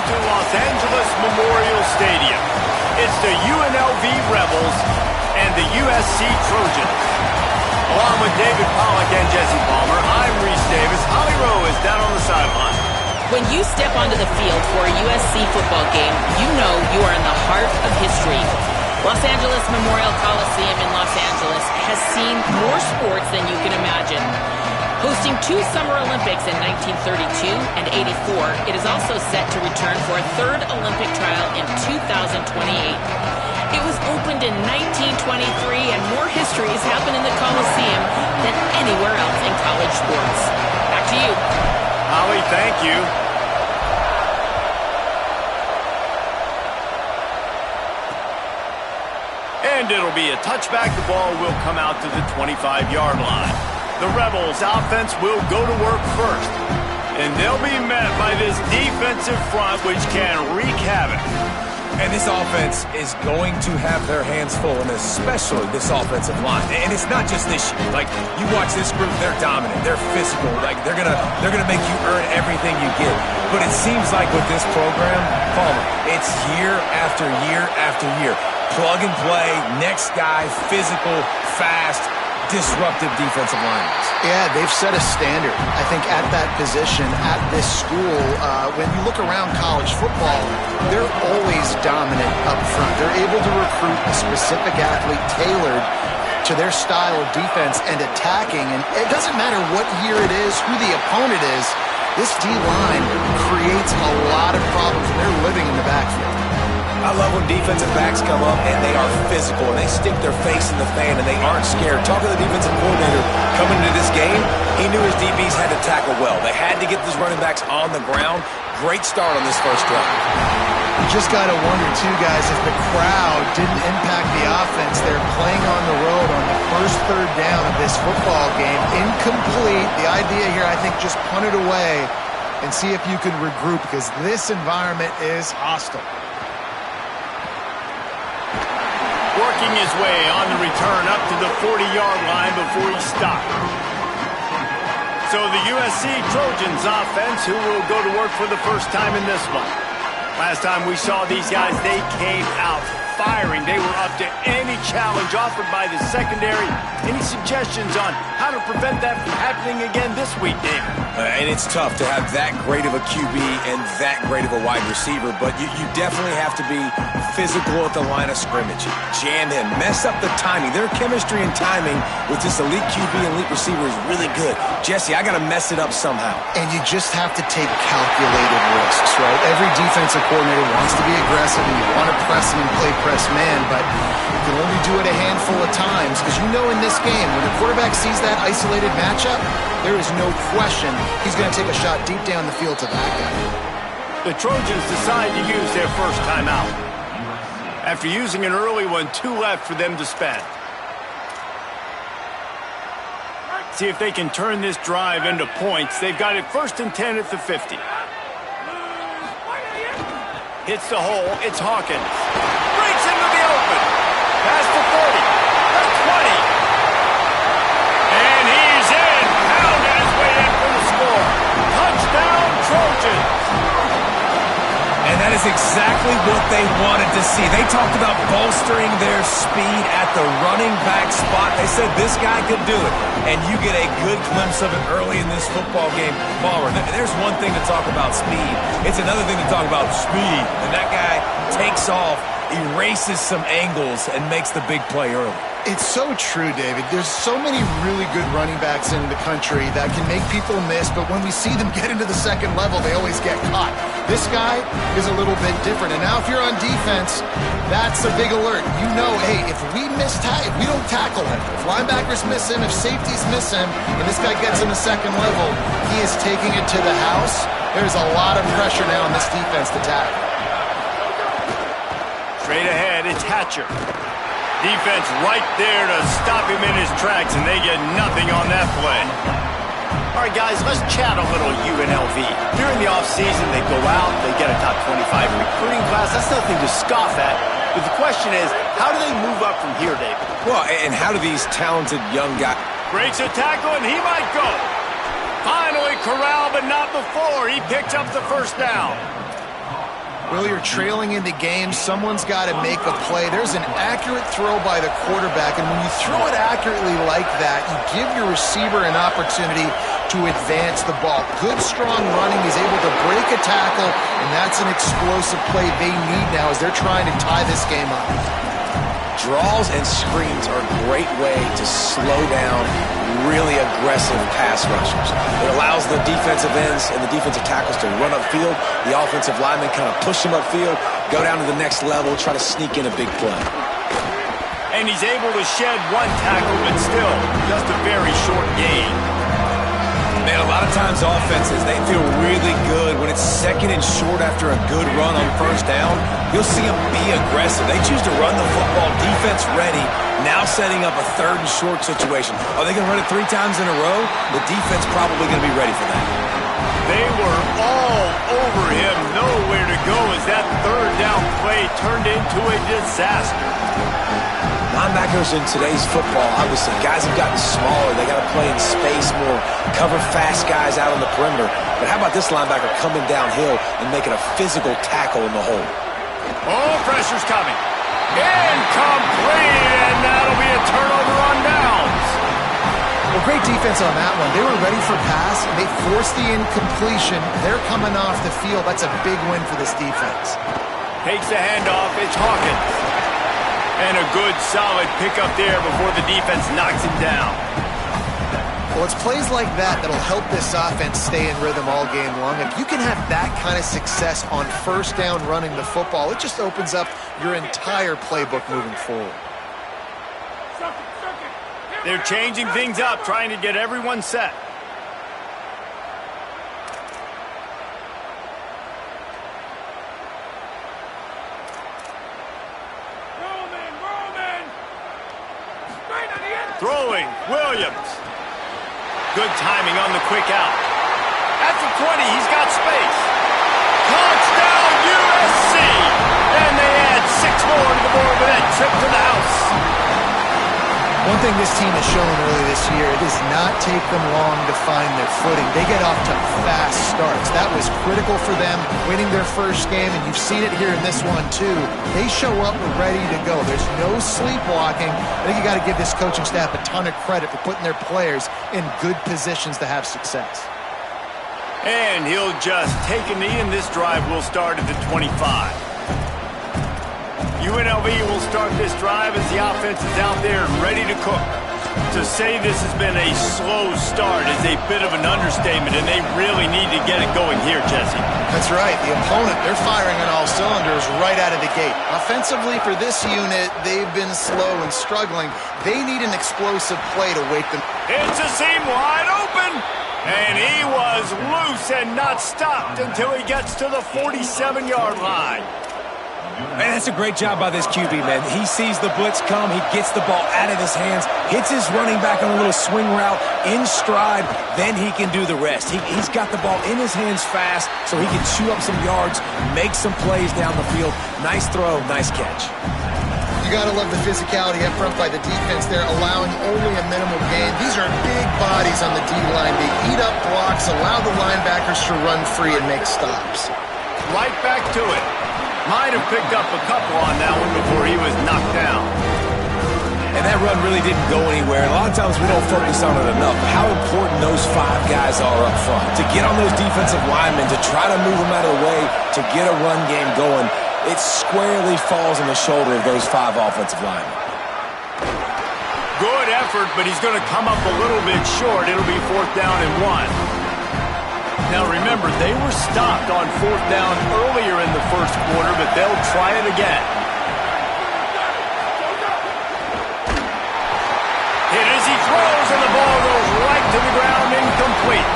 to Los Angeles Memorial Stadium. It's the UNLV Rebels and the USC Trojans. Along with David Pollack and Jesse Palmer, I'm Reese Davis. Holly Rowe is down on the sideline. When you step onto the field for a USC football game, you know you are in the heart of history. Los Angeles Memorial Coliseum in Los Angeles has seen more sports than you can imagine. Hosting 2 Summer Olympics in 1932 and 84, it is also set to return for a 3rd Olympic trial in 2028. It was opened in 1923, and more history has happened in the Coliseum than anywhere else in college sports. Back to you. Holly, thank you. And it'll be a touchback. The ball will come out to the 25-yard line. The Rebels' offense will go to work first, and they'll be met by this defensive front, which can wreak havoc. And this offense is going to have their hands full, and especially this offensive line. And it's not just this year. Like, you watch this group, they're dominant, they're physical. Like, they're gonna make you earn everything you get. But it seems like with this program, Palmer, it's year after year after year. Plug and play, next guy, physical, fast, disruptive defensive linemen. Yeah, they've set a standard, I think, at that position, at this school. When you look around college football, they're always dominant up front. They're able to recruit a specific athlete tailored to their style of defense and attacking. And it doesn't matter what year it is, who the opponent is, this D-line creates a lot of problems, and they're living in the backfield. I love when defensive backs come up and they are physical and they stick their face in the fan and they aren't scared. Talking to the defensive coordinator coming into this game, he knew his DBs had to tackle well. They had to get these running backs on the ground. Great start on this first drive. You just got to wonder, too, guys, if the crowd didn't impact the offense. They're playing on the road on the first 3rd down of this football game. Incomplete. The idea here, I think, just punt it away and see if you can regroup, because this environment is hostile. Working his way on the return up to the 40-yard line before he stopped. So the USC Trojans offense, who will go to work for the first time in this one. Last time we saw these guys, they came out firing. They were up to any challenge offered by the secondary. Any suggestions on how to prevent that from happening again this week, David? And it's tough to have that great of a QB and that great of a wide receiver, but you definitely have to be physical at the line of scrimmage. Jam in, mess up the timing. Their chemistry and timing with this elite QB and elite receiver is really good. Jesse, I got to mess it up somehow. And you just have to take calculated risks, right? Every defensive coordinator wants to be aggressive, and you want to press them and play press man, but you can only do it a handful of times, because you know in this game, when the quarterback sees that isolated matchup, there is no question he's going to take a shot deep down the field to that guy. The Trojans decide to use their first timeout. After using an early one, 2 left for them to spend. See if they can turn this drive into points. They've got it 1st and 10 at the 50. Hits the hole. It's Hawkins. Breaks into the open. Past the 30. The 20. And he's in. Pound his way in for the score. Touchdown, Trojans. And that is exactly what they wanted to see. They talked about bolstering their speed at the running back spot. They said this guy could do it. And you get a good glimpse of it early in this football game. Palmer, there's one thing to talk about speed. It's another thing to talk about speed. And that guy takes off, erases some angles, and makes the big play early. It's so true, David. There's so many really good running backs in the country that can make people miss, but when we see them get into the second level, they always get caught. This guy is a little bit different, and now if you're on defense, that's a big alert. You know, hey, if we don't tackle him, if linebackers miss him, if safeties miss him, and this guy gets in the second level, he is taking it to the house. There's a lot of pressure now on this defense to tackle. Straight ahead, it's Hatcher. Defense right there to stop him in his tracks, and they get nothing on that play. All right, guys, let's chat a little UNLV. During the offseason, they go out, they get a top 25 recruiting class. That's nothing to scoff at. But the question is, how do they move up from here, David? Well, and how do these talented young guys... Breaks a tackle, and he might go. Finally corralled, but not before. He picks up the first down. Well, you're trailing in the game. Someone's got to make a play. There's an accurate throw by the quarterback, and when you throw it accurately like that, you give your receiver an opportunity to advance the ball. Good, strong running. He's able to break a tackle, and that's an explosive play they need now as they're trying to tie this game up. Draws and screens are a great way to slow down really aggressive pass rushers. It allows the defensive ends and the defensive tackles to run upfield. The offensive linemen kind of push them upfield, go down to the next level, try to sneak in a big play. And he's able to shed one tackle, but still just a very short gain. Man, a lot of times offenses, they feel really good when it's second and short after a good run on first down. You'll see them be aggressive. They choose to run the football, defense ready, now setting up a third and short situation. Are they going to run it 3 times in a row? The defense probably going to be ready for that. They were all over him, nowhere to go as that third down play turned into a disaster. Linebackers in today's football, obviously, guys have gotten smaller. They got to play in space more, cover fast guys out on the perimeter. But how about this linebacker coming downhill and making a physical tackle in the hole? Oh, pressure's coming. Incomplete, and that'll be a turnover on downs. Well, great defense on that one. They were ready for pass. They forced the incompletion. They're coming off the field. That's a big win for this defense. Takes the handoff. It's Hawkins. And a good, solid pickup there before the defense knocks him down. Well, it's plays like that that'll help this offense stay in rhythm all game long. If you can have that kind of success on first down running the football, it just opens up your entire playbook moving forward. They're changing things up, trying to get everyone set. Throwing, Williams. Good timing on the quick out. At the 20, he's got space. Touchdown, USC! And they add 6 more to the board with that trip to the house. One thing this team has shown early this year, it does not take them long to find their footing. They get off to fast starts. That was critical for them, winning their first game, and you've seen it here in this one too. They show up ready to go. There's no sleepwalking. I think you got to give this coaching staff a ton of credit for putting their players in good positions to have success. And he'll just take a knee, and this drive will start at the 25. UNLV will start this drive as the offense is out there and ready to cook. To say this has been a slow start is a bit of an understatement, and they really need to get it going here, Jesse. That's right. The opponent, they're firing on all cylinders right out of the gate. Offensively for this unit, they've been slow and struggling. They need an explosive play to wake them. It's a seam wide open, and he was loose and not stopped until he gets to the 47-yard line. Man, that's a great job by this QB, man. He sees the blitz come, he gets the ball out of his hands, hits his running back on a little swing route, in stride, then he can do the rest. He's got the ball in his hands fast, so he can chew up some yards, make some plays down the field. Nice throw, nice catch. You got to love the physicality up front by the defense there, allowing only a minimal gain. These are big bodies on the D-line. They eat up blocks, allow the linebackers to run free and make stops. Right back to it. Might have picked up a couple on that one before he was knocked down. And that run really didn't go anywhere. A lot of times we don't focus on it enough. How important those 5 guys are up front. To get on those defensive linemen, to try to move them out of the way, to get a run game going, it squarely falls on the shoulder of those 5 offensive linemen. Good effort, but he's going to come up a little bit short. It'll be 4th down and 1. Now remember, they were stopped on 4th down earlier in the first quarter, but they'll try it again. Hit as he throws, and the ball goes right to the ground, incomplete.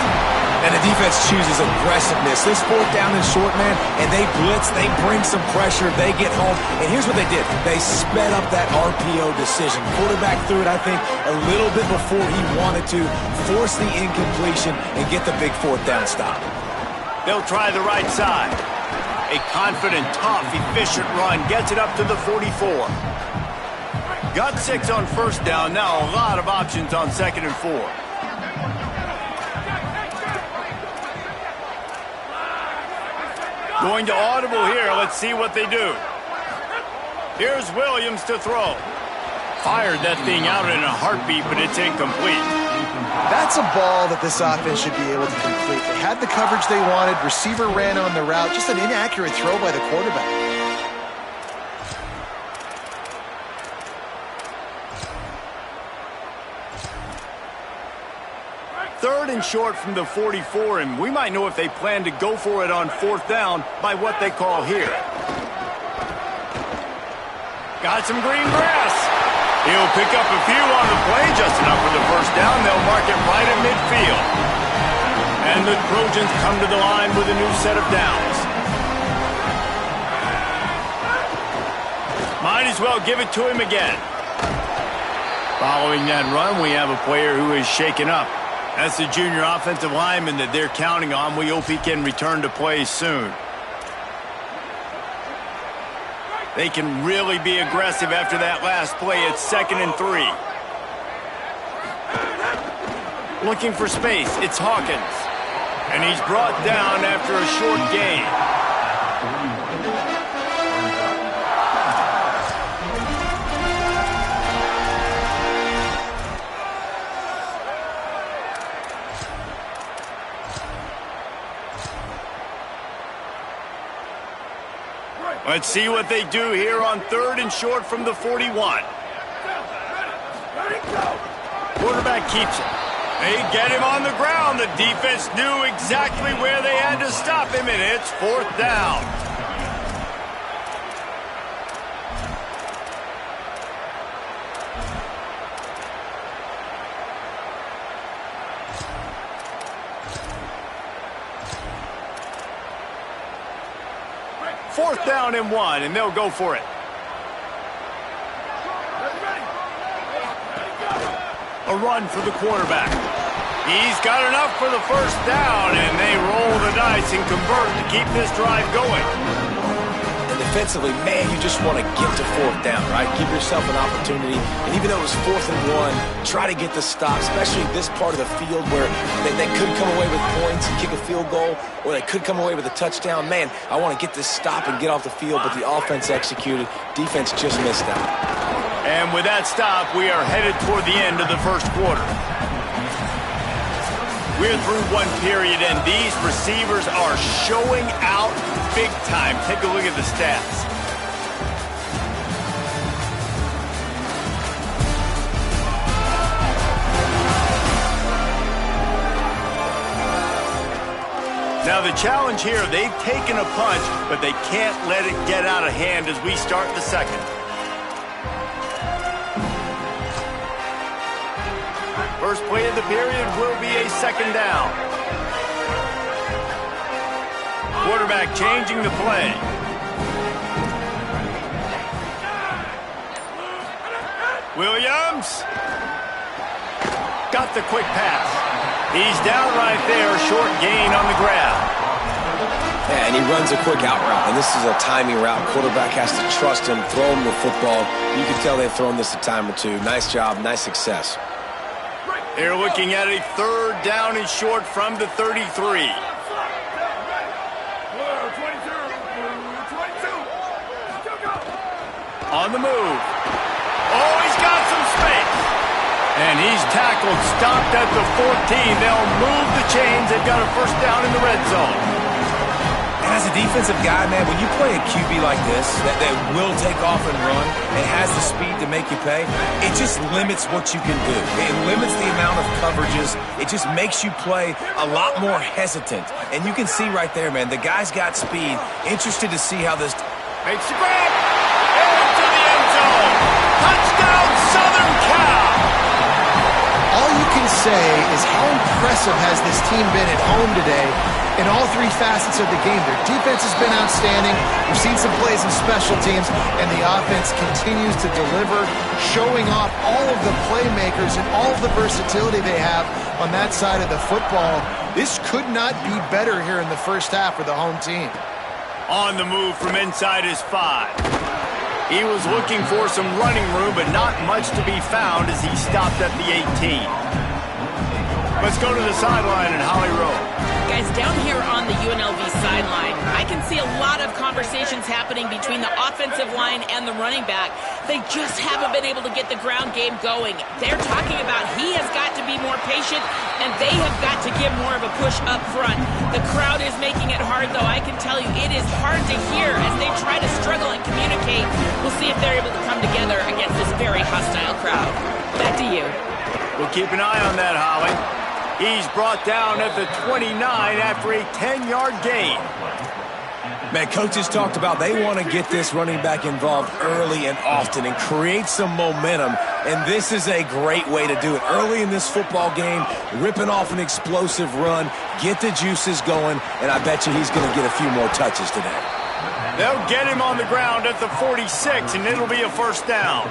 And the defense chooses aggressiveness. This 4th down and short, man, and they blitz, they bring some pressure, they get home. And here's what they did. They sped up that RPO decision. Quarterback threw it, I think, a little bit before he wanted to, force the incompletion, and get the big 4th down stop. They'll try the right side. A confident, tough, efficient run gets it up to the 44. Got 6 on 1st down. Now a lot of options on 2nd and 4. Going to audible here. Let's see what they do. Here's Williams to throw. Fired that thing out in a heartbeat, but it's incomplete. That's a ball that this offense should be able to complete. They had the coverage they wanted. Receiver ran on the route. Just an inaccurate throw by the quarterback. Third and short from the 44, and we might know if they plan to go for it on fourth down by what they call here. Got some green grass. He'll pick up a few on the play, just enough for the first down. They'll mark it right at midfield. And the Trojans come to the line with a new set of downs. Might as well give it to him again. Following that run, we have a player who is shaken up. That's the junior offensive lineman that they're counting on. We hope he can return to play soon. They can really be aggressive after that last play. It's 2nd and 3. Looking for space. It's Hawkins. And he's brought down after a short gain. Let's see what they do here on 3rd and short from the 41. Quarterback keeps it. They get him on the ground. The defense knew exactly where they had to stop him, and it's 4th down. Fourth down and 1, and they'll go for it. A run for the quarterback. He's got enough for the first down, and they roll the dice and convert to keep this drive going. And defensively, man, you just want to get to 4th down, right? Give yourself an opportunity. And even though it was 4th and 1, try to get the stop, especially this part of the field where they could come away with points and kick a field goal, or they could come away with a touchdown. Man, I want to get this stop and get off the field, but the offense executed. Defense just missed out. And with that stop, we are headed toward the end of the first quarter. We're through one period, and these receivers are showing out big time. Take a look at the stats. Now the challenge here, they've taken a punch, but they can't let it get out of hand as we start the second. First play of the period will be a 2nd down. Quarterback changing the play. Williams. Got the quick pass. He's down right there, short gain on the grab. Yeah, and he runs a quick out route, and this is a timing route. Quarterback has to trust him, throw him the football. You can tell they've thrown this a time or two. Nice job, nice success. They're looking at a 3rd down and short from the 33. On the move. Oh, he's got some space. And he's tackled, stopped at the 14. They'll move the chains. They've got a first down in the red zone. And as a defensive guy, man, when you play a QB like this that will take off and run and has the speed to make you pay, it just limits what you can do. It limits the amount of coverages. It just makes you play a lot more hesitant. And you can see right there, man, the guy's got speed. Interested to see how this... Makes the grab. Into the end zone. Touchdown, Southern Cal. All you can say is how impressive has this team been at home today in all 3 facets of the game. Their defense has been outstanding. We've seen some plays in special teams, and the offense continues to deliver, showing off all of the playmakers and all of the versatility they have on that side of the football. This could not be better here in the first half for the home team. On the move from inside his 5. He was looking for some running room, but not much to be found as he stopped at the 18. Let's go to the sideline in Holly Rowe. Guys, down here on the UNLV sideline. I can see a lot of conversations happening between the offensive line and the running back. They just haven't been able to get the ground game going. They're talking about he has got to be more patient, and they have got to give more of a push up front. The crowd is making it hard, though. I can tell you it is hard to hear as they try to struggle and communicate. We'll see if they're able to come together against this very hostile crowd. Back to you. We'll keep an eye on that, Holly. He's brought down at the 29 after a 10-yard gain. Man, coaches talked about they want to get this running back involved early and often and create some momentum, and this is a great way to do it. Early in this football game, ripping off an explosive run, get the juices going, and I bet you he's going to get a few more touches today. They'll get him on the ground at the 46, and it'll be a first down.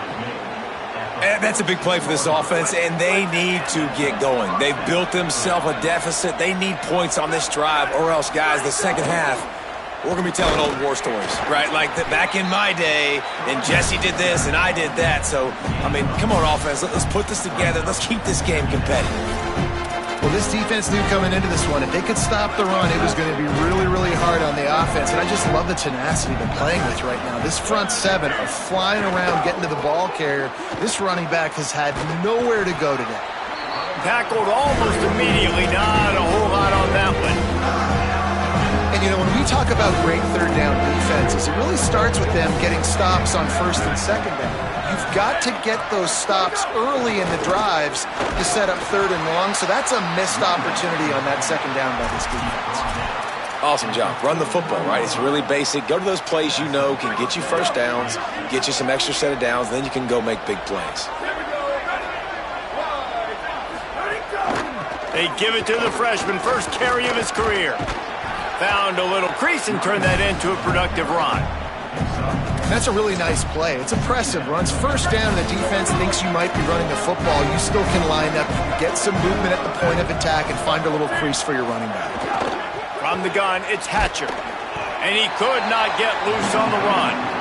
And that's a big play for this offense, and they need to get going. They've built themselves a deficit. They need points on this drive, or else, guys, the second half, we're going to be telling old war stories, right? Like back in my day, and Jesse did this, and I did that. So, I mean, come on, offense. Let's put this together. Let's keep this game competitive. Well, this defense knew coming into this one, if they could stop the run, it was going to be really, really hard on the offense. And I just love the tenacity they're playing with right now. This front seven are flying around, getting to the ball carrier. This running back has had nowhere to go today. Tackled almost immediately. Not a whole lot on that one. And, you know, when we talk about great third down defenses, it really starts with them getting stops on first and second down. You've got to get those stops early in the drives to set up third and long, so that's a missed opportunity on that second down by this defense. Awesome job. Run the football, right? It's really basic. Go to those plays you know can get you first downs, get you some extra set of downs, then you can go make big plays. They give it to the freshman, first carry of his career. Found a little crease and turned that into a productive run. That's a really nice play. It's impressive. Runs first down, the defense thinks you might be running the football. You still can line up, you get some movement at the point of attack, and find a little crease for your running back. From the gun, it's Hatcher. And he could not get loose on the run.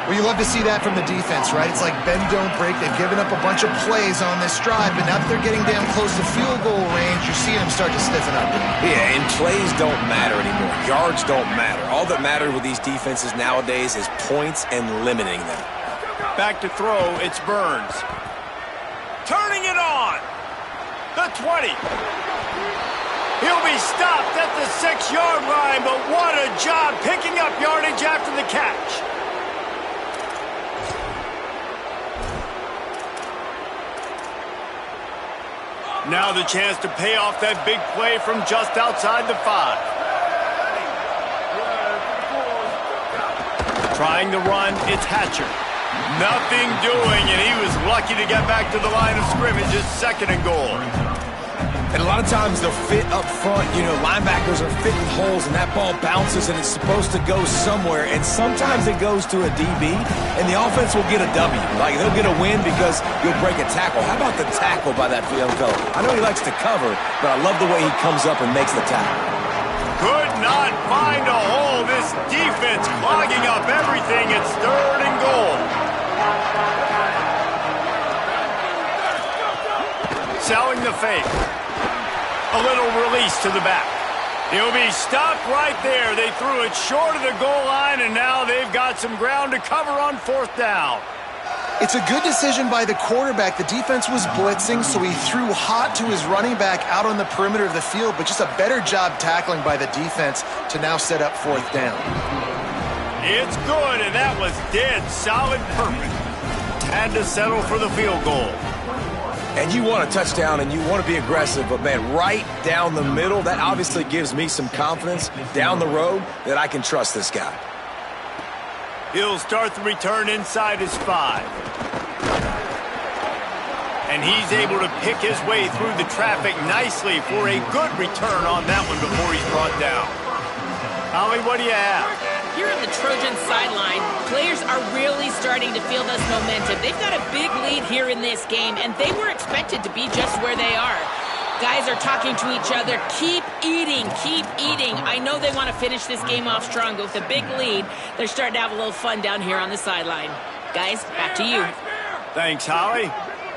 Well, you love to see that from the defense, right? It's like bend, don't break. They've given up a bunch of plays on this drive, but now that they're getting damn close to field goal range, you're seeing them start to stiffen up. Yeah, and plays don't matter anymore. Yards don't matter. All that matters with these defenses nowadays is points and limiting them. Back to throw, it's Burns. Turning it on. The 20. He'll be stopped at the 6-yard line, but what a job picking up yardage after the catch. Now the chance to pay off that big play from just outside the 5. Trying the run, it's Hatcher. Nothing doing, and he was lucky to get back to the line of scrimmage. It's second and goal. And a lot of times they'll fit up front. You know, linebackers are fitting holes, and that ball bounces, and it's supposed to go somewhere. And sometimes it goes to a DB, and the offense will get a W. Like, they'll get a win because you'll break a tackle. How about the tackle by that young fellow? I know he likes to cover, but I love the way he comes up and makes the tackle. Could not find a hole. This defense clogging up everything. It's third and goal. Selling the fake. A little release to the back. He'll be stopped right there. They threw it short of the goal line, and now they've got some ground to cover on fourth down. It's a good decision by the quarterback. The defense was blitzing, so he threw hot to his running back out on the perimeter of the field, but just a better job tackling by the defense to now set up fourth down. It's good, and that was dead solid perfect. Had to settle for the field goal. And you want a touchdown, and you want to be aggressive, but, man, right down the middle, that obviously gives me some confidence down the road that I can trust this guy. He'll start the return inside his 5. And he's able to pick his way through the traffic nicely for a good return on that one before he's brought down. Holly, what do you have? Here on the Trojan sideline, players are really starting to feel this momentum. They've got a big lead here in this game, and they were expected to be just where they are. Guys are talking to each other. Keep eating, keep eating. I know they want to finish this game off strong, but with a big lead, they're starting to have a little fun down here on the sideline. Guys, back to you. Thanks, Holly.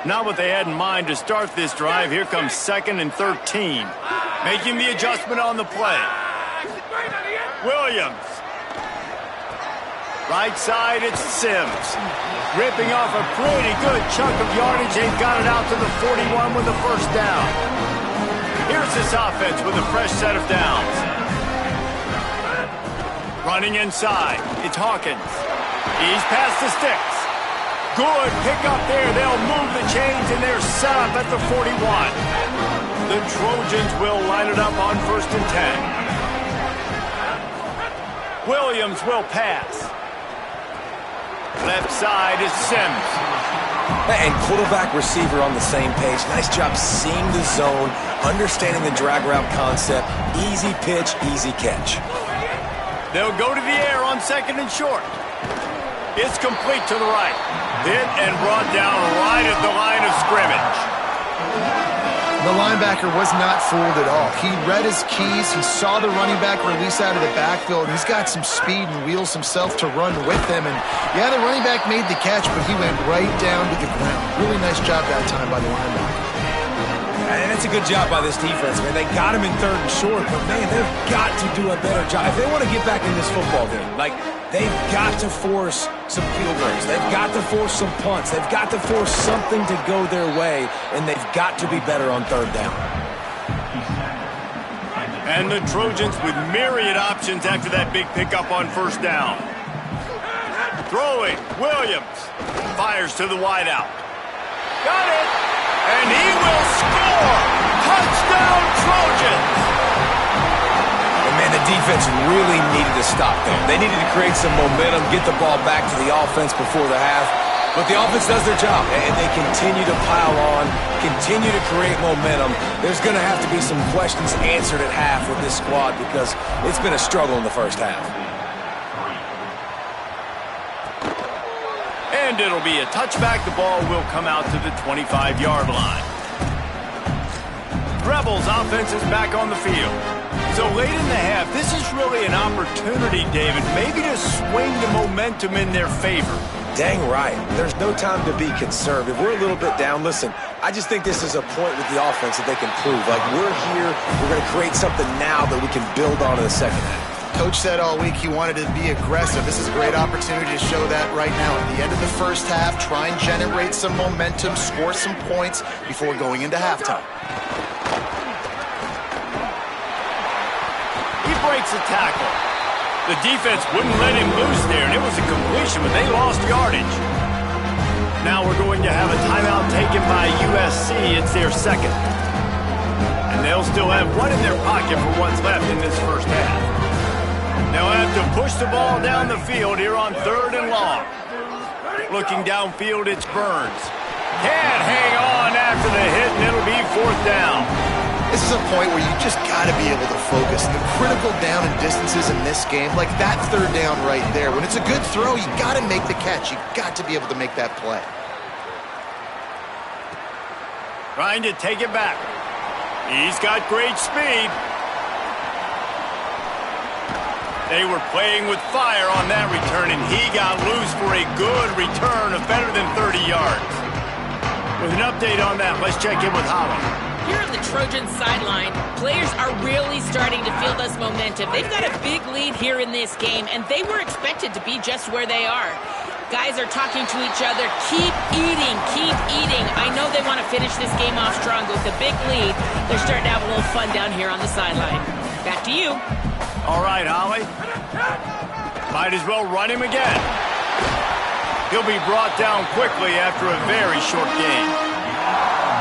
Not what they had in mind to start this drive. Here comes 2nd and 13. Making the adjustment on the play. Williams. Right side, it's Sims. Ripping off a pretty good chunk of yardage. They've got it out to the 41 with the first down. Here's this offense with a fresh set of downs. Running inside, it's Hawkins. He's past the sticks. Good pick up there. They'll move the chains, and they're set up at the 41. The Trojans will line it up on 1st and 10. Williams will pass. Left side is Sims. And quarterback receiver on the same page. Nice job seeing the zone, understanding the drag route concept. Easy pitch, easy catch. They'll go to the air on 2nd and short. It's complete to the right. Hit and brought down right at the line of scrimmage. The linebacker was not fooled at all. He read his keys. He saw the running back release out of the backfield. He's got some speed and wheels himself to run with him. And, yeah, the running back made the catch, but he went right down to the ground. Really nice job that time by the linebacker. And it's a good job by this defense, man. They got him in 3rd and short, but, man, they've got to do a better job. If they want to get back in this football game, they've got to force some field goals. They've got to force some punts. They've got to force something to go their way, and they've got to be better on 3rd down. And the Trojans with myriad options after that big pickup on 1st down. Throwing, Williams. Fires to the wideout. Got it! And he will score! Touchdown, Trojans! And, man, the defense really needed to stop there. They needed to create some momentum, get the ball back to the offense before the half. But the offense does their job, and they continue to pile on, continue to create momentum. There's going to have to be some questions answered at half with this squad because it's been a struggle in the first half. And it'll be a touchback. The ball will come out to the 25-yard line. Rebels offense is back on the field. So late in the half, this is really an opportunity, David, maybe to swing the momentum in their favor. Dang right. There's no time to be conservative. We're a little bit down. Listen, I just think this is a point with the offense that they can prove. We're here. We're going to create something now that we can build on in the second half. Coach said all week he wanted to be aggressive. This is a great opportunity to show that right now. At the end of the first half, try and generate some momentum, score some points before going into halftime. He breaks a tackle. The defense wouldn't let him loose there, and it was a completion, but they lost yardage. Now we're going to have a timeout taken by USC. It's their 2nd. And they'll still have one in their pocket for what's left in this first half. They'll have to push the ball down the field here on 3rd and long. Looking downfield, it's Burns. Can't hang on after the hit, and it'll be 4th down. This is a point where you just got to be able to focus. The critical down and distances in this game, like that 3rd down right there. When it's a good throw, you got to make the catch. You got to be able to make that play. Trying to take it back. He's got great speed. They were playing with fire on that return, and he got loose for a good return of better than 30 yards. With an update on that, let's check in with Holland. Here on the Trojans sideline, players are really starting to feel this momentum. They've got a big lead here in this game, and they were expected to be just where they are. Guys are talking to each other. Keep eating, keep eating. I know they want to finish this game off strong with a big lead. They're starting to have a little fun down here on the sideline. Back to you. All right, Holly. Might as well run him again. He'll be brought down quickly after a very short game.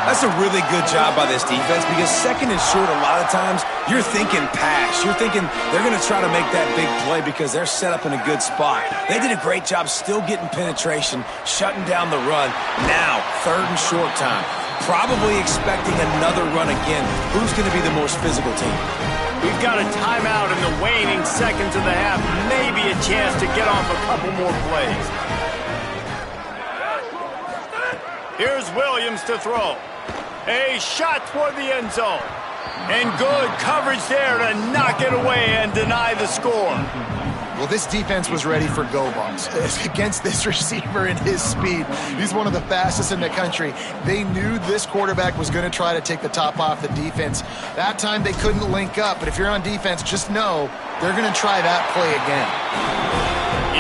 That's a really good job by this defense because 2nd and short, a lot of times, you're thinking pass. You're thinking they're going to try to make that big play because they're set up in a good spot. They did a great job still getting penetration, shutting down the run. Now, 3rd and short time. Probably expecting another run again. Who's going to be the most physical team? We've got a timeout in the waning seconds of the half. Maybe a chance to get off a couple more plays. Here's Williams to throw. A shot toward the end zone. And good coverage there to knock it away and deny the score. Well, this defense was ready for go-balls. Against this receiver and his speed, he's one of the fastest in the country. They knew this quarterback was going to try to take the top off the defense. That time they couldn't link up, but if you're on defense, just know they're going to try that play again.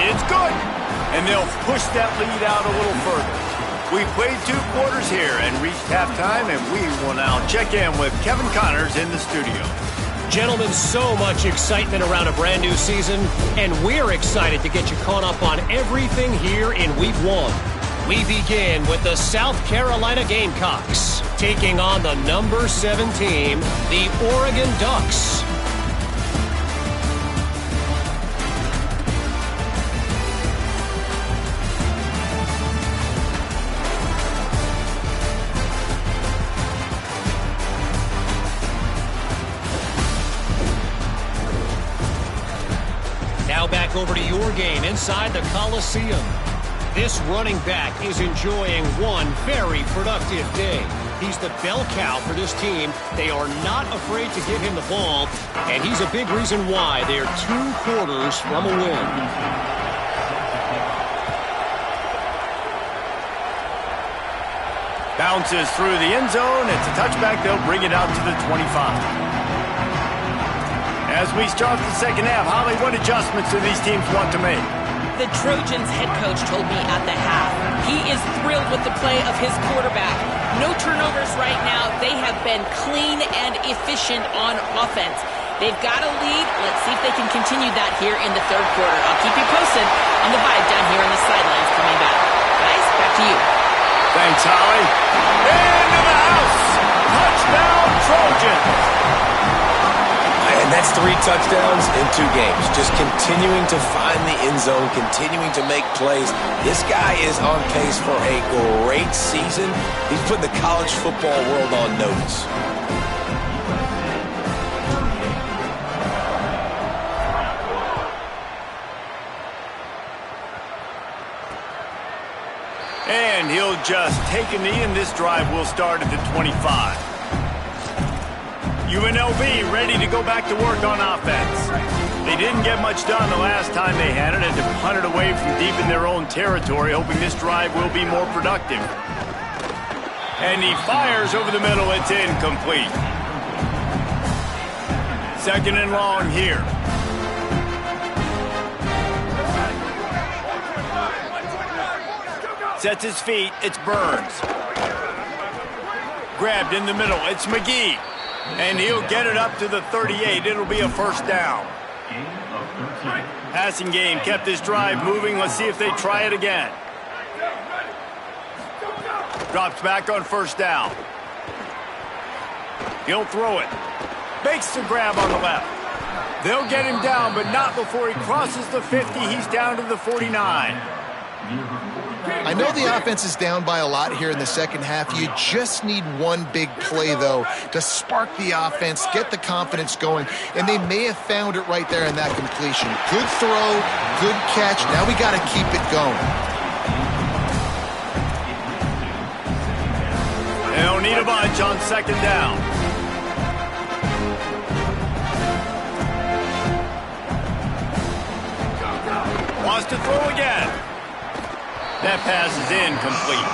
It's good, and they'll push that lead out a little further. We played 2 quarters here and reached halftime, and we will now check in with Kevin Connors in the studio. Gentlemen, so much excitement around a brand new season, and we're excited to get you caught up on everything here in Week 1. We begin with the South Carolina Gamecocks, taking on the number 7 team, the Oregon Ducks. Now back over to your game inside the Coliseum. This running back is enjoying one very productive day. He's the bell cow for this team. They are not afraid to give him the ball, and he's a big reason why they're 2 quarters from a win. Bounces through the end zone. It's a touchback. They'll bring it out to the 25. As we start the second half, Holly, what adjustments do these teams want to make? The Trojans head coach told me at the half he is thrilled with the play of his quarterback. No turnovers right now. They have been clean and efficient on offense. They've got a lead. Let's see if they can continue that here in the 3rd quarter. I'll keep you posted on the vibe down here on the sidelines coming back. Guys, back to you. Thanks, Holly. Into the house. Touchdown, Trojans. And that's 3 touchdowns in 2 games. Just continuing to find the end zone, continuing to make plays. This guy is on pace for a great season. He's putting the college football world on notice. And he'll just take a knee, and this drive will start at the 25. UNLV ready to go back to work on offense. They didn't get much done the last time they had it, and to punt it away from deep in their own territory, hoping this drive will be more productive. And he fires over the middle. It's incomplete. 2nd and long here. Sets his feet. It's Burns. Grabbed in the middle. It's McGee. And he'll get it up to the 38. It'll be a 1st down. Passing game kept this drive moving. Let's see if they try it again. Drops back on 1st down. He'll throw it. Makes the grab on the left. They'll get him down, but not before he crosses the 50. He's down to the 49. I know the offense is down by a lot here in the 2nd half. You just need one big play, though, to spark the offense, get the confidence going, and they may have found it right there in that completion. Good throw, good catch. Now we got to keep it going. They don't need a bunch on 2nd down. Wants to throw again. That pass is incomplete.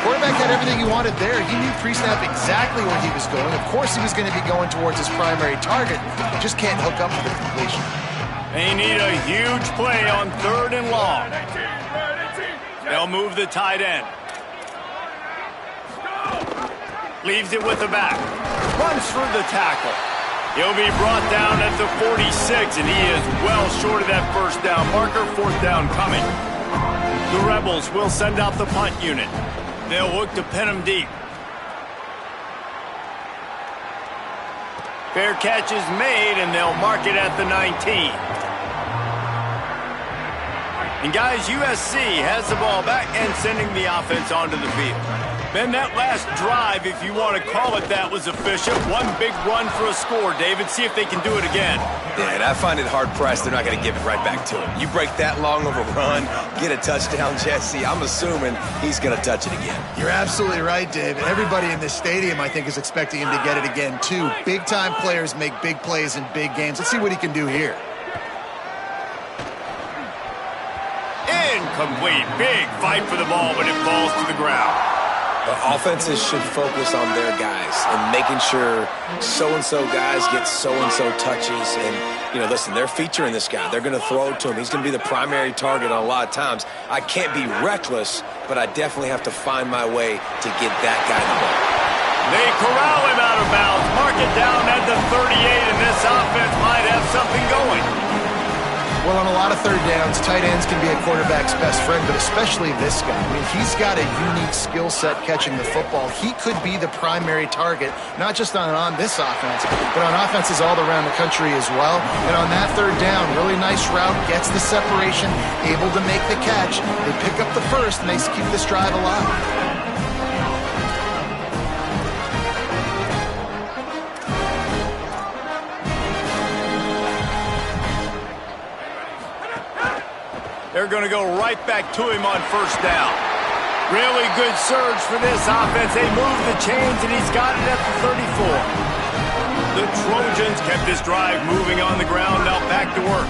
Quarterback had everything he wanted there. He knew pre-snap exactly where he was going. Of course he was going to be going towards his primary target. Just can't hook up to the completion. They need a huge play on 3rd and long. They'll move the tight end. Leaves it with the back. Runs through the tackle. He'll be brought down at the 46, and he is well short of that 1st down marker. 4th down coming. The Rebels will send out the punt unit. They'll look to pin him deep. Fair catch is made, and they'll mark it at the 19. And guys, USC has the ball back and sending the offense onto the field. Ben, that last drive, if you want to call it that, was efficient. One big run for a score, David. See if they can do it again. Yeah, and I find it hard-pressed they're not going to give it right back to him. You break that long of a run, get a touchdown, Jesse, I'm assuming he's going to touch it again. You're absolutely right, David. Everybody in this stadium, I think, is expecting him to get it again, too. Big-time players make big plays in big games. Let's see what he can do here. Incomplete. Big fight for the ball, but it falls to the ground. The offenses should focus on their guys and making sure so-and-so guys get so-and-so touches. And, you know, listen, they're featuring this guy. They're going to throw it to him. He's going to be the primary target on a lot of times. I can't be reckless, but I definitely have to find my way to get that guy the ball. They corral him out of bounds. Mark it down at the 38, and this offense might have something going. Well, on a lot of third downs, tight ends can be a quarterback's best friend, but especially this guy. I mean, he's got a unique skill set catching the football. He could be the primary target, not just on this offense, but on offenses all around the country as well. And on that third down, really nice route, gets the separation, able to make the catch. They pick up the first, and they keep this drive alive. They're going to go right back to him on first down. Really good surge for this offense. They move the chains, and he's got it at the 34. The Trojans kept this drive moving on the ground. Now back to work.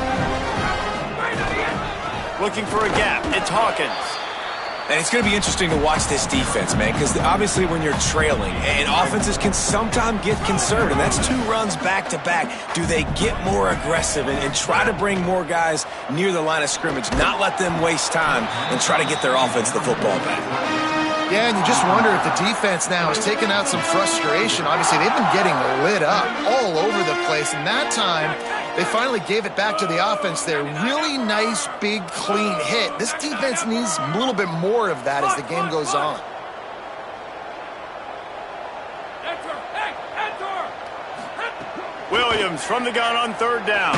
Looking for a gap. It's Hawkins. And it's going to be interesting to watch this defense, man, because obviously when you're trailing, and offenses can sometimes get concerned, and that's 2 runs back-to-back. Do they get more aggressive and try to bring more guys near the line of scrimmage, not let them waste time, and try to get their offense the football back? Yeah, and you just wonder if the defense now has taken out some frustration. Obviously, they've been getting lit up all over the place, and that time they finally gave it back to the offense there. Really nice, big, clean hit. This defense needs a little bit more of that as the game goes on. Williams from the gun on third down.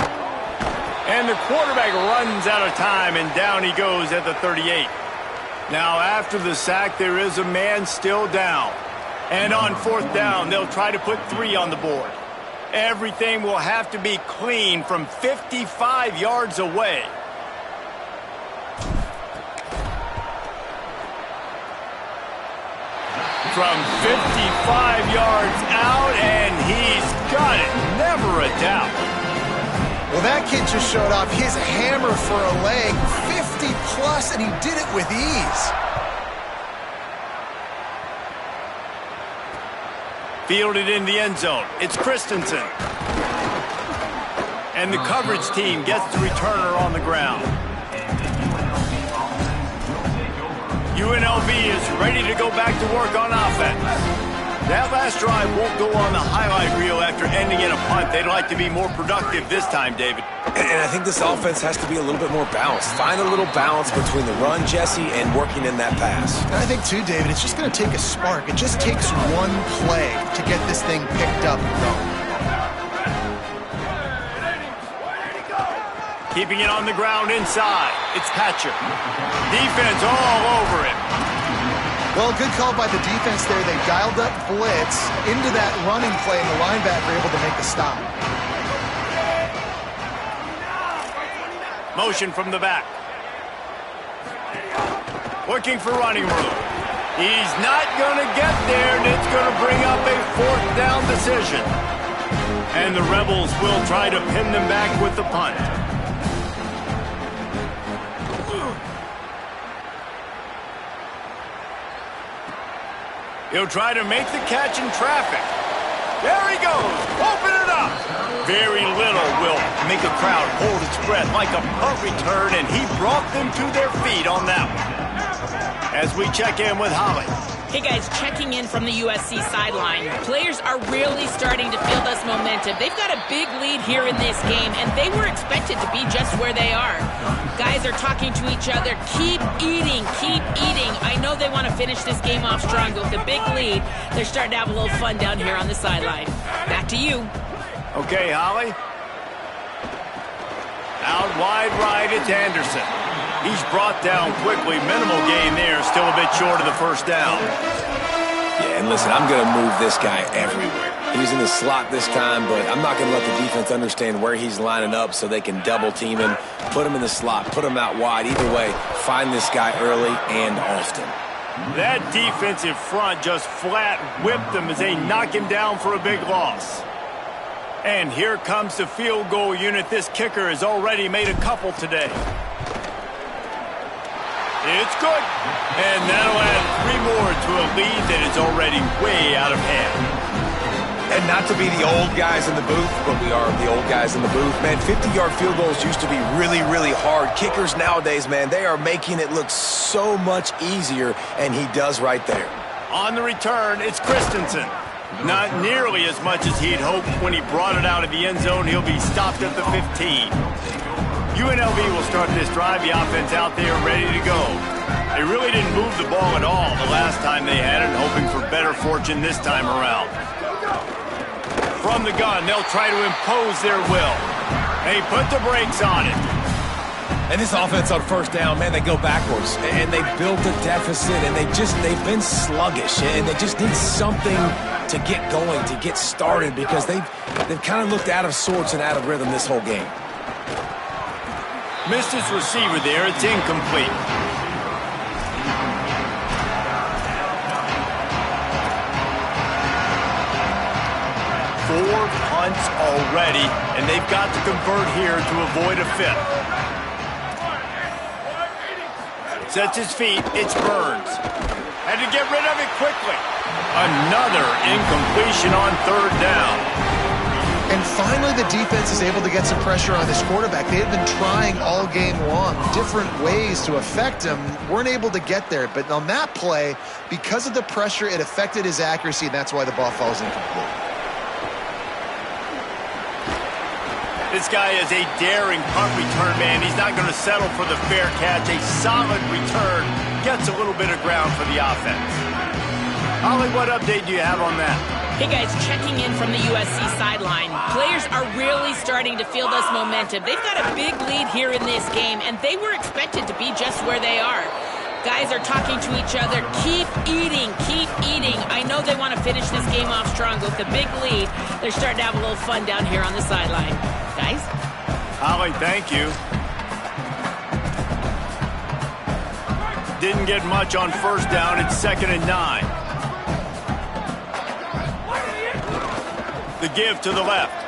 And the quarterback runs out of time, and down he goes at the 38. Now, after the sack, there is a man still down. And on fourth down, they'll try to put 3 on the board. Everything will have to be clean from 55 yards away. From 55 yards out, and he's got it. Never a doubt. Well, that kid just showed off his hammer for a leg, 50-plus, and he did it with ease. Fielded in the end zone. It's Christensen. And the coverage team gets the returner on the ground. UNLV is ready to go back to work on offense. That last drive won't go on the highlight reel after ending in a punt. They'd like to be more productive this time, David. And I think this offense has to be a little bit more balanced. Find a little balance between the run, Jesse, and working in that pass. And I think, too, David, it's just going to take a spark. It just takes one play to get this thing picked up and going. Keeping it on the ground inside. It's Patcher. Defense all over him. Well, good call by the defense there. They dialed up blitz into that running play, and the linebacker able to make the stop. Motion from the back. Looking for running room. He's not going to get there, and it's going to bring up a fourth down decision. And the Rebels will try to pin them back with the punt. He'll try to make the catch in traffic. There he goes. Open it up. Very little will make a crowd hold its breath like a punt return, and he brought them to their feet on that one. As we check in with Holly. Hey guys, checking in from the USC sideline. Players are really starting to feel this momentum. They've got a big lead here in this game, and they were expected to be just where they are. Guys are talking to each other. Keep eating, keep eating. I know they want to finish this game off strong, but with a big lead, they're starting to have a little fun down here on the sideline. Back to you. Okay, Holly. Out wide right, it's Anderson. He's brought down quickly. Minimal gain there. Still a bit short of the first down. Yeah, and listen, I'm going to move this guy everywhere. He's in the slot this time, but I'm not going to let the defense understand where he's lining up so they can double team him, put him in the slot, put him out wide. Either way, find this guy early and often. That defensive front just flat whipped him as they knock him down for a big loss. And here comes the field goal unit. This kicker has already made a couple today. It's good. And that'll add 3 more to a lead that is already way out of hand. And not to be the old guys in the booth, but we are the old guys in the booth. Man, 50-yard field goals used to be really, really hard. Kickers nowadays, man, they are making it look so much easier, and he does right there. On the return, it's Christensen. Not nearly as much as he'd hoped when he brought it out of the end zone. He'll be stopped at the 15. UNLV will start this drive. The offense out there ready to go. They really didn't move the ball at all the last time they had it, hoping for better fortune this time around. From the gun, they'll try to impose their will. They put the brakes on it. And this offense on first down, man, they go backwards. And they built a deficit, and they've been sluggish. And they just need something to get going, to get started, because they've kind of looked out of sorts and out of rhythm this whole game. Missed his receiver there. It's incomplete. Four punts already, and they've got to convert here to avoid a fifth. Sets his feet. It's Burns. Had to get rid of it quickly. Another incompletion on third down. And finally, the defense is able to get some pressure on this quarterback. They had been trying all game long, different ways to affect him. Weren't able to get there. But on that play, because of the pressure, it affected his accuracy, and that's why the ball falls incomplete. This guy is a daring punt return man. He's not going to settle for the fair catch. A solid return gets a little bit of ground for the offense. Holly, what update do you have on that? Hey guys, checking in from the USC sideline. Players are really starting to feel this momentum. They've got a big lead here in this game, and they were expected to be just where they are. Guys are talking to each other. Keep eating, keep eating. I know they want to finish this game off strong with a big lead. They're starting to have a little fun down here on the sideline. Guys? Holly, thank you. Didn't get much on first down. It's 2nd and 9. The give to the left.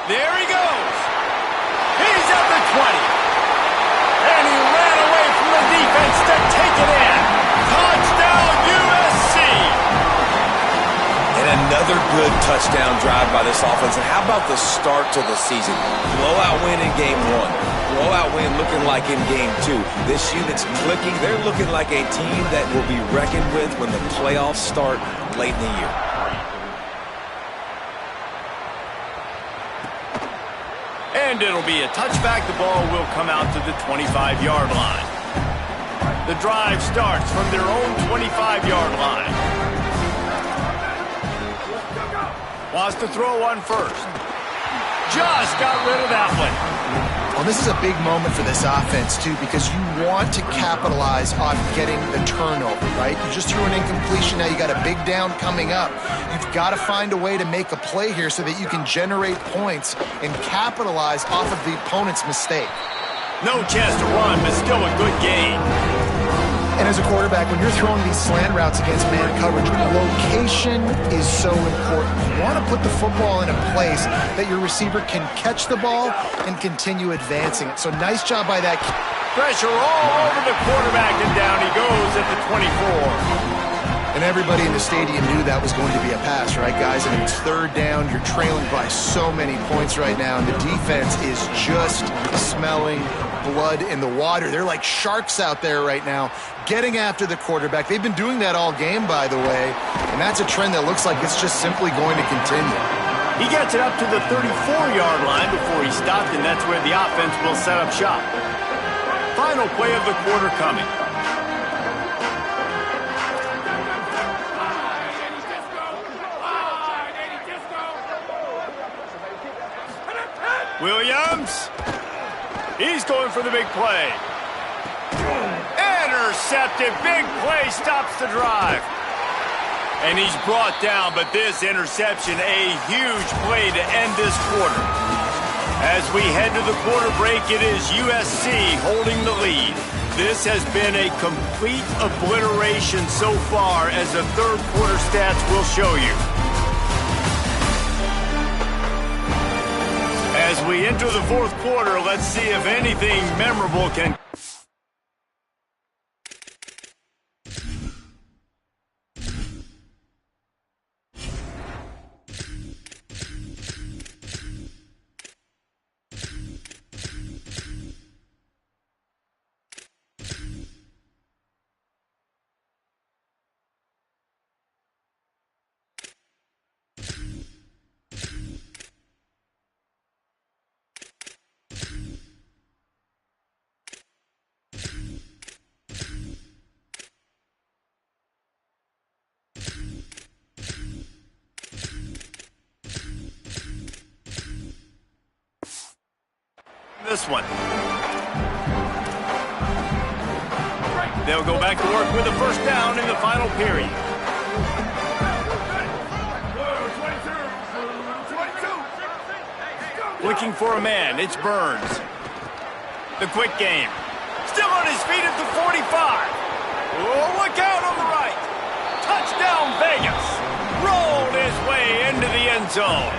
There he goes. He's at the 20. And he ran away from the defense to take it in. Touchdown, USC. And another good touchdown drive by this offense. And how about the start to the season? Blowout win in game 1. Blowout win looking like in game 2. This unit's clicking. They're looking like a team that will be reckoned with when the playoffs start late in the year. And it'll be a touchback. The ball will come out to the 25-yard line. The drive starts from their own 25-yard line. Wants to throw one first. Just got rid of that one. Well, this is a big moment for this offense, too, because you want to capitalize on getting the turnover, right? You just threw an incompletion. Now you got a big down coming up. You've got to find a way to make a play here so that you can generate points and capitalize off of the opponent's mistake. No chance to run, but still a good game. And as a quarterback, when you're throwing these slant routes against man coverage, location is so important. You want to put the football in a place that your receiver can catch the ball and continue advancing it. So nice job by that. Pressure all over the quarterback, and down he goes at the 24. And everybody in the stadium knew that was going to be a pass, right, guys? I mean, it's third down. You're trailing by so many points right now, and the defense is just smelling blood in the water. They're like sharks out there right now, getting after the quarterback. They've been doing that all game, by the way, and that's a trend that looks like it's just simply going to continue. He gets it up to the 34-yard line before he stopped, and that's where the offense will set up shop. Final play of the quarter coming. Williams. He's going for the big play. Intercepted. Big play stops the drive. And he's brought down, but this interception, a huge play to end this quarter. As we head to the quarter break, it is USC holding the lead. This has been a complete obliteration so far, as the third quarter stats will show you. As we enter the fourth quarter, let's see if anything memorable can This one. They'll go back to work with the first down in the final period. Looking for a man, it's Burns. The quick game. Still on his feet at the 45. Oh, look out on the right. Touchdown, Vegas. Rolled his way into the end zone.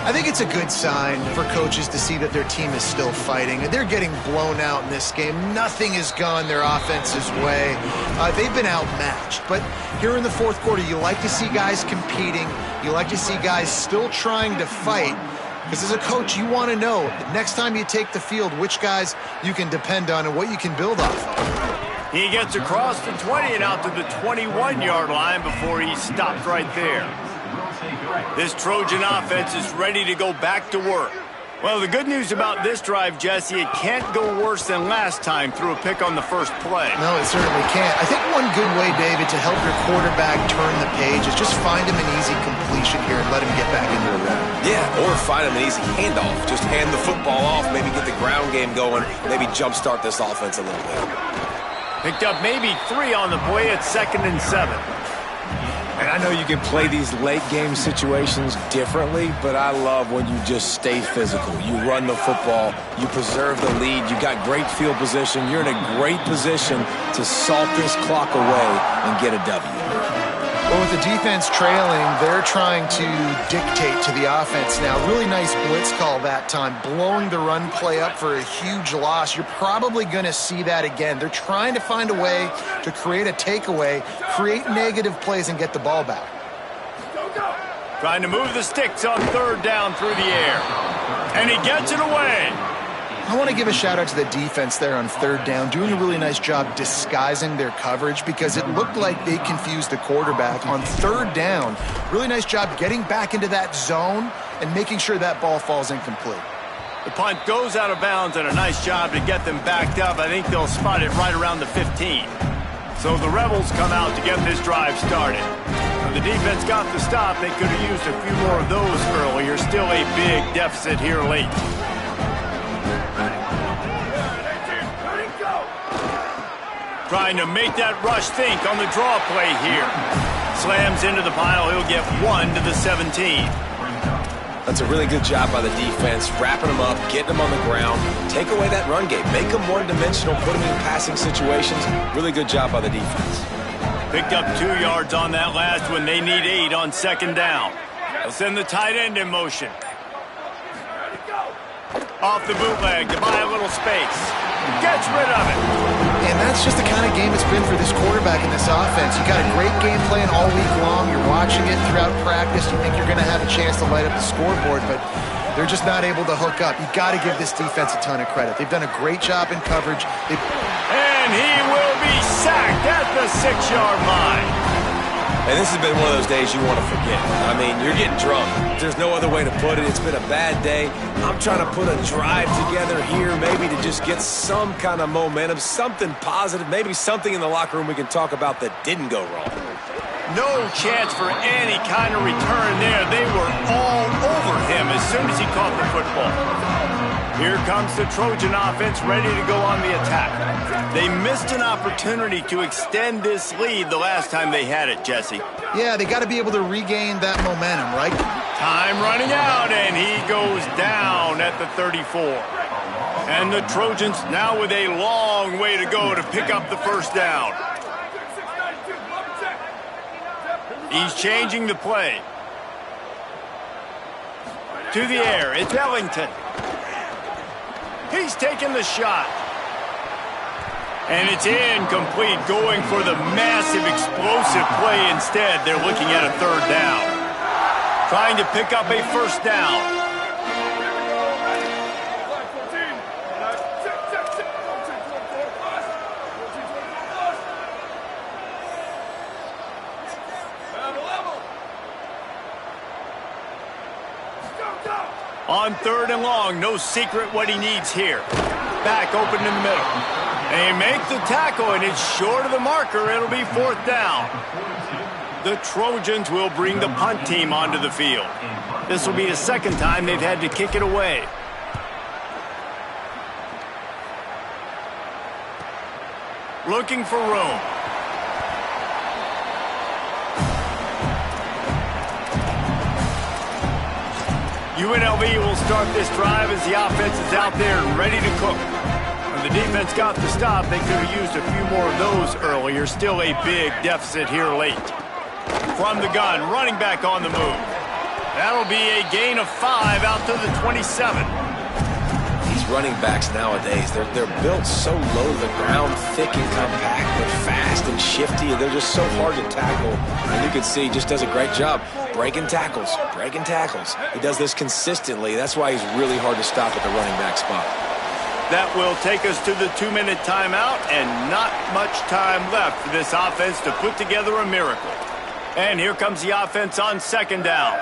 I think it's a good sign for coaches to see that their team is still fighting. They're getting blown out in this game. Nothing has gone their offense's way. They've been outmatched. But here in the fourth quarter, you like to see guys competing. You like to see guys still trying to fight. Because as a coach, you want to know next time you take the field which guys you can depend on and what you can build off. He gets across the 20 and out to the 21-yard line before he's stopped right there. This Trojan offense is ready to go back to work. Well, the good news about this drive, Jesse, it can't go worse than last time through a pick on the first play. No, it certainly can't. I think one good way, David, to help your quarterback turn the page is just find him an easy completion here and let him get back into the run. Yeah, or find him an easy handoff. Just hand the football off, maybe get the ground game going, maybe jumpstart this offense a little bit. Picked up maybe 3 on the play at 2nd and 7. And I know you can play these late-game situations differently, but I love when you just stay physical. You run the football, you preserve the lead, you got great field position, you're in a great position to salt this clock away and get a W. Well, with the defense trailing, they're trying to dictate to the offense now. Really nice blitz call that time, blowing the run play up for a huge loss. You're probably going to see that again. They're trying to find a way to create a takeaway, create negative plays, and get the ball back. Trying to move the sticks on 3rd down through the air. And he gets it away. I want to give a shout out to the defense there on 3rd down, doing a really nice job disguising their coverage because it looked like they confused the quarterback on 3rd down. Really nice job getting back into that zone and making sure that ball falls incomplete. The punt goes out of bounds, and a nice job to get them backed up. I think they'll spot it right around the 15. So the Rebels come out to get this drive started. When the defense got the stop, they could have used a few more of those earlier. Still a big deficit here late. Trying to make that rush think on the draw play here. Slams into the pile. He'll get 1 to the 17. That's a really good job by the defense, wrapping them up, getting them on the ground, take away that run game, make them one-dimensional, put them in passing situations. Really good job by the defense. Picked up 2 yards on that last one. They need 8 on 2nd down. They'll send the tight end in motion. Off the bootleg to buy a little space. Gets rid of it. And that's just the kind of game it's been for this quarterback in this offense. You got a great game plan all week long. You're watching it throughout practice. You think you're going to have a chance to light up the scoreboard, but they're just not able to hook up. You got to give this defense a ton of credit. They've done a great job in coverage. And he will be sacked at the 6-yard line. And this has been one of those days you want to forget. I mean, you're getting drunk. There's no other way to put it. It's been a bad day. I'm trying to put a drive together here maybe to just get some kind of momentum, something positive, maybe something in the locker room we can talk about that didn't go wrong. No chance for any kind of return there. They were all over him as soon as he caught the football. Here comes the Trojan offense ready to go on the attack. They missed an opportunity to extend this lead the last time they had it, Jesse. Yeah, they got to be able to regain that momentum, right? Time running out, and he goes down at the 34. And the Trojans now with a long way to go to pick up the first down. He's changing the play. To the air, it's Ellington. He's taking the shot. And it's incomplete, going for the massive explosive play instead. They're looking at a 3rd down. Trying to pick up a first down. On 3rd and long, no secret what he needs here. Back open in the middle. They make the tackle, and it's short of the marker. It'll be 4th down. The Trojans will bring the punt team onto the field. This will be the 2nd time they've had to kick it away. looking for room. UNLV will start this drive as the offense is out there and ready to cook. When the defense got the stop, they could have used a few more of those earlier. Still a big deficit here late. From the gun, running back on the move. That'll be a gain of 5 out to the 27. These running backs nowadays, they're built so low to the ground, thick and compact, but fast and shifty. They're just so hard to tackle. And you can see he just does a great job breaking tackles, breaking tackles. He does this consistently. That's why he's really hard to stop at the running back spot. That will take us to the 2-minute timeout, and not much time left for this offense to put together a miracle. And here comes the offense on second down.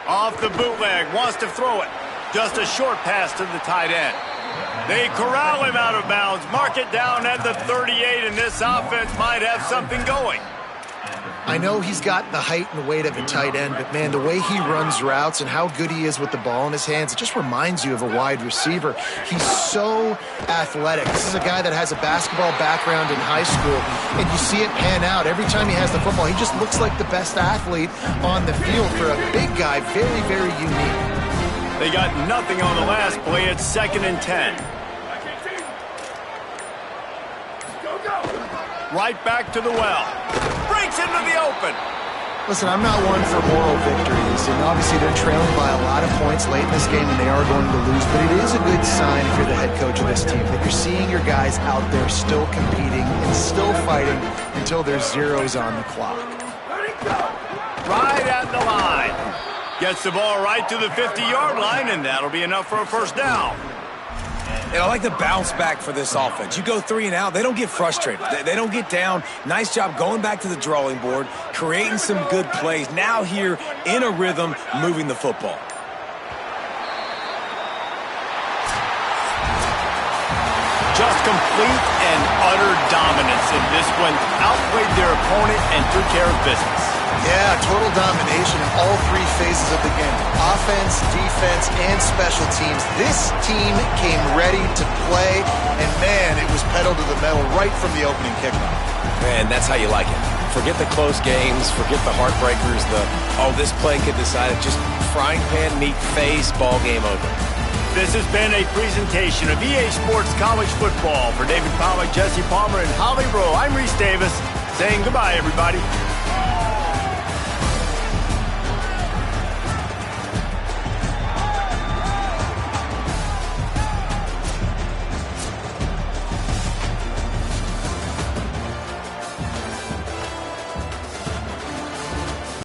Off the bootleg, wants to throw it. Just a short pass to the tight end. They corral him out of bounds, mark it down at the 38, and this offense might have something going. I know he's got the height and weight of a tight end, but man, the way he runs routes and how good he is with the ball in his hands, it just reminds you of a wide receiver. He's so athletic. This is a guy that has a basketball background in high school, and you see it pan out. Every time he has the football, he just looks like the best athlete on the field. For a big guy, very, very unique. They got nothing on the last play. It's 2nd and 10. Right back to the well. Breaks into the open. Listen, I'm not one for moral victories, and obviously they're trailing by a lot of points late in this game, and they are going to lose, but it is a good sign if you're the head coach of this team that you're seeing your guys out there still competing and still fighting until there's zeros on the clock. Right at the line. Gets the ball right to the 50-yard line, and that'll be enough for a first down. And I like the bounce back for this offense. You go 3 and out, they don't get frustrated. They don't get down. Nice job going back to the drawing board, creating some good plays. Now here in a rhythm, moving the football. Just complete and utter dominance in this one. Outplayed their opponent and took care of business. Yeah, total domination in all 3 phases of the game. Offense, defense, and special teams. This team came ready to play, and man, it was pedal to the metal right from the opening kickoff. Man, that's how you like it. Forget the close games, forget the heartbreakers, this play could decide it. Just frying pan, meat face, ball game over. This has been a presentation of EA Sports College Football. For David Pollack, Jesse Palmer, and Holly Rowe, I'm Reese Davis, saying goodbye, everybody.